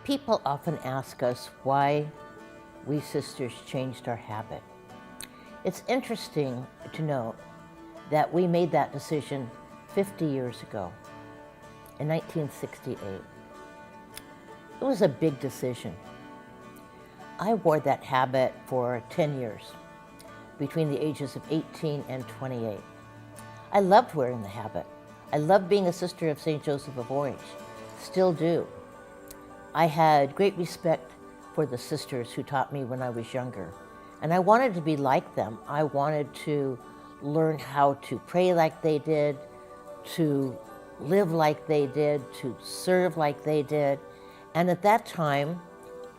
People often ask us why we sisters changed our habit. It's interesting to note that we made that decision 50 years ago, in 1968. It was a big decision. I wore that habit for 10 years, between the ages of 18 and 28. I loved wearing the habit. I loved being a sister of St. Joseph of Orange, still do. I had great respect for the sisters who taught me when I was younger, and I wanted to be like them. I wanted to learn how to pray like they did, to live like they did, to serve like they did. And at that time,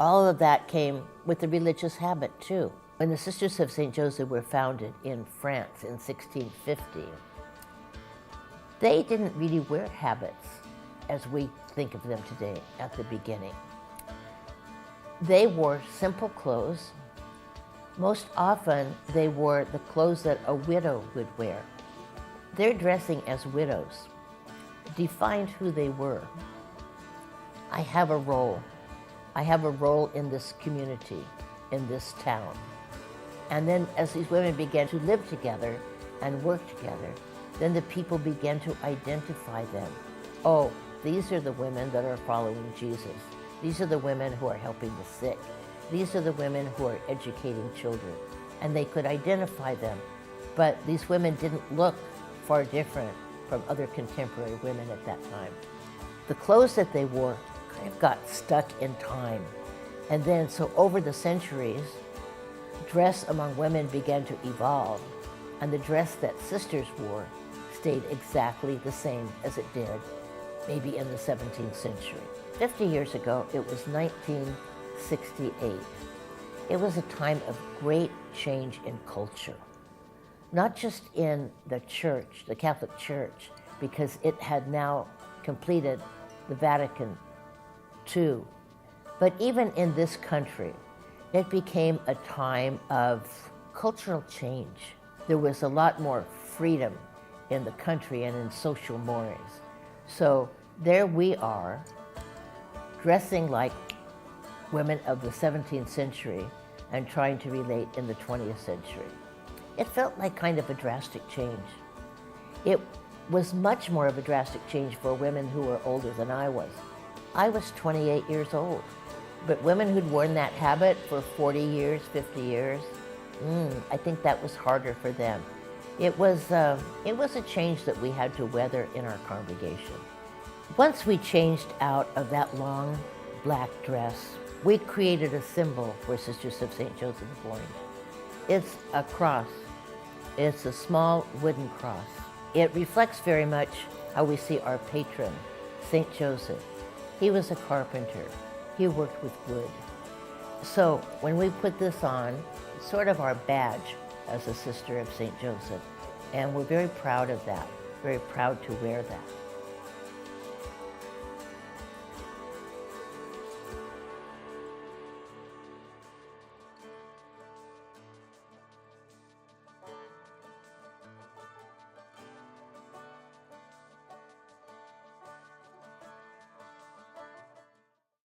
all of that came with the religious habit too. When the Sisters of St. Joseph were founded in France in 1650, they didn't really wear habits as we think of them today at the beginning. They wore simple clothes. Most often, they wore the clothes that a widow would wear. Their dressing as widows defined who they were. I have a role. I have a role in this community, in this town. And then as these women began to live together and work together, then the people began to identify them. Oh, these are the women that are following Jesus. These are the women who are helping the sick. These are the women who are educating children. And they could identify them. But these women didn't look far different from other contemporary women at that time. The clothes that they wore kind of got stuck in time. And then, so over the centuries, dress among women began to evolve, and the dress that sisters wore stayed exactly the same as it did maybe in the 17th century. 50 years ago, it was 1968. It was a time of great change in culture, not just in the church, the Catholic Church, because it had now completed the Vatican II, but even in this country, it became a time of cultural change. There was a lot more freedom in the country and in social mores. So there we are, dressing like women of the 17th century and trying to relate in the 20th century. It felt like kind of a drastic change. It was much more of a drastic change for women who were older than I was. I was 28 years old. But women who'd worn that habit for 40 years, 50 years, I think that was harder for them. It was a change that we had to weather in our congregation. Once we changed out of that long black dress, we created a symbol for Sisters of St. Joseph of Orange. It's a cross. It's a small wooden cross. It reflects very much how we see our patron, St. Joseph. He was a carpenter. He worked with wood. So when we put this on, it's sort of our badge as a sister of St. Joseph. And we're very proud of that, very proud to wear that.